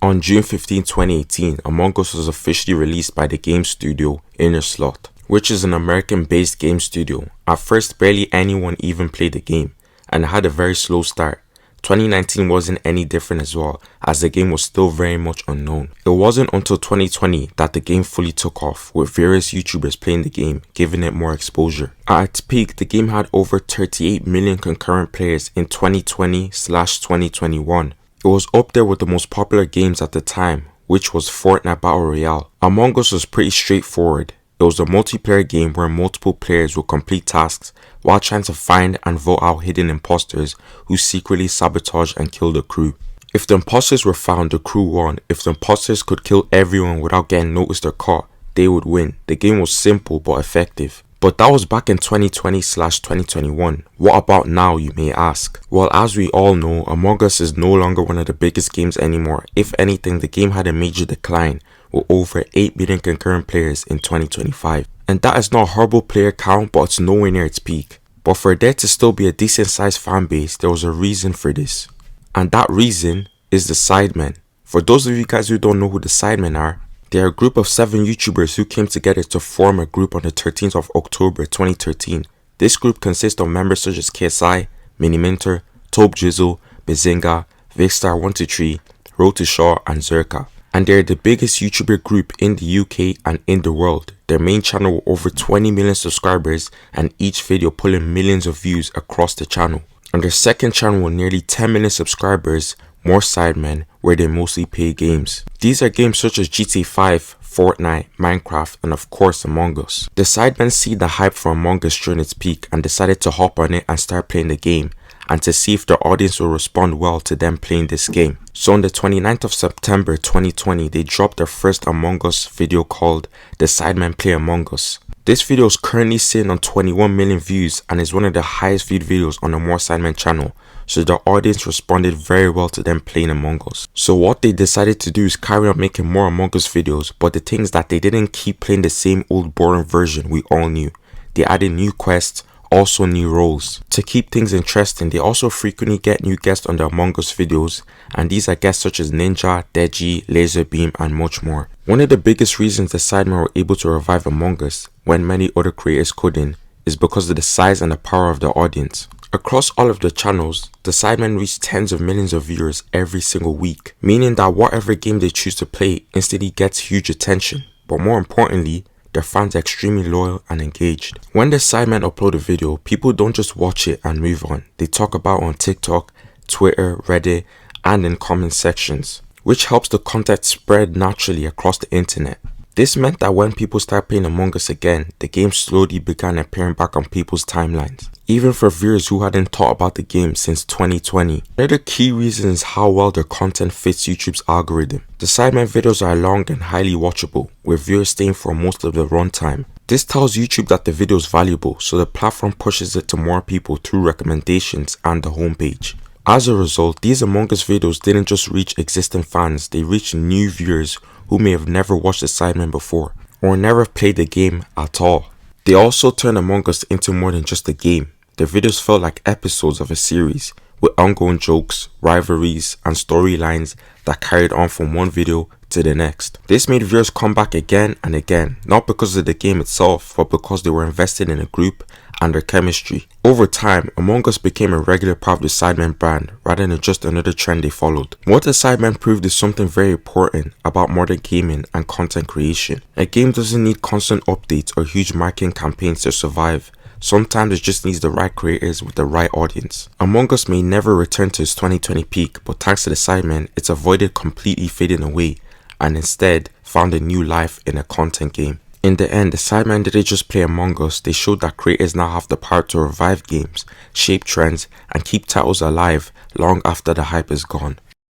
On June 15, 2018, Among Us was officially released by the game studio Innerslot, which is an American-based game studio. At first, barely anyone even played the game, and it had a very slow start. 2019 wasn't any different as well, as the game was still very much unknown. It wasn't until 2020 that the game fully took off, with various YouTubers playing the game, giving it more exposure. At its peak, the game had over 38 million concurrent players in 2020/2021. It was up there with the most popular games at the time, which was Fortnite Battle Royale. Among Us was pretty straightforward. It was a multiplayer game where multiple players would complete tasks while trying to find and vote out hidden imposters who secretly sabotage and kill the crew. If the imposters were found, the crew won. If the imposters could kill everyone without getting noticed or caught, they would win. The game was simple but effective. But that was back in 2020/2021. What about now, you may ask? Well, as we all know, Among Us is no longer one of the biggest games anymore. If anything, the game had a major decline, with over 8 million concurrent players in 2025. And that is not a horrible player count, but it's nowhere near its peak. But for there to still be a decent sized fan base, there was a reason for this. And that reason is the Sidemen. For those of you guys who don't know who the Sidemen are, they are a group of 7 YouTubers who came together to form a group on the 13th of October 2013. This group consists of members such as KSI, Miniminter, Tobe Jizzle, Bazinga, Vicstar123, Road to Shaw, and Zerka. And they are the biggest YouTuber group in the UK and in the world. Their main channel with over 20 million subscribers, and each video pulling millions of views across the channel. And their second channel with nearly 10 million subscribers, More Sidemen, where they mostly play games. These are games such as GTA 5, Fortnite, Minecraft, and of course Among Us. The Sidemen see the hype for Among Us during its peak and decided to hop on it and start playing the game, and to see if their audience will respond well to them playing this game. So on the 29th of September 2020, they dropped their first Among Us video called The Sidemen Play Among Us. This video is currently sitting on 21 million views and is one of the highest viewed videos on the More Sidemen channel, so the audience responded very well to them playing Among Us. So what they decided to do is carry on making more Among Us videos, but the thing is that they didn't keep playing the same old boring version we all knew. They added new quests, also new roles. To keep things interesting, they also frequently get new guests on the Among Us videos, and these are guests such as Ninja, Deji, Laserbeam, and much more. One of the biggest reasons the Sidemen were able to revive Among Us when many other creators couldn't is because of the size and the power of the audience. Across all of the channels, the Sidemen reach tens of millions of viewers every single week, meaning that whatever game they choose to play instantly gets huge attention. But more importantly, their fans are extremely loyal and engaged. When the Sidemen upload a video, people don't just watch it and move on. They talk about it on TikTok, Twitter, Reddit, and in comment sections, which helps the content spread naturally across the internet. This meant that when people started playing Among Us again, the game slowly began appearing back on people's timelines, even for viewers who hadn't thought about the game since 2020. Another key reason is how well their content fits YouTube's algorithm. The Sidemen videos are long and highly watchable, with viewers staying for most of the runtime. This tells YouTube that the video is valuable, so the platform pushes it to more people through recommendations and the homepage. As a result, these Among Us videos didn't just reach existing fans, they reached new viewers who may have never watched the Sidemen before, or never played the game at all. They also turned Among Us into more than just a game. Their videos felt like episodes of a series, with ongoing jokes, rivalries, and storylines that carried on from one video to the next. This made viewers come back again and again, not because of the game itself, but because they were invested in a group and their chemistry. Over time, Among Us became a regular part of the Sidemen brand, rather than just another trend they followed. What the Sidemen proved is something very important about modern gaming and content creation. A game doesn't need constant updates or huge marketing campaigns to survive. Sometimes it just needs the right creators with the right audience. Among Us may never return to its 2020 peak, but thanks to the Sidemen, it's avoided completely fading away, and instead found a new life in a content game. In the end, the Sidemen didn't just play Among Us, they showed that creators now have the power to revive games, shape trends, and keep titles alive long after the hype is gone.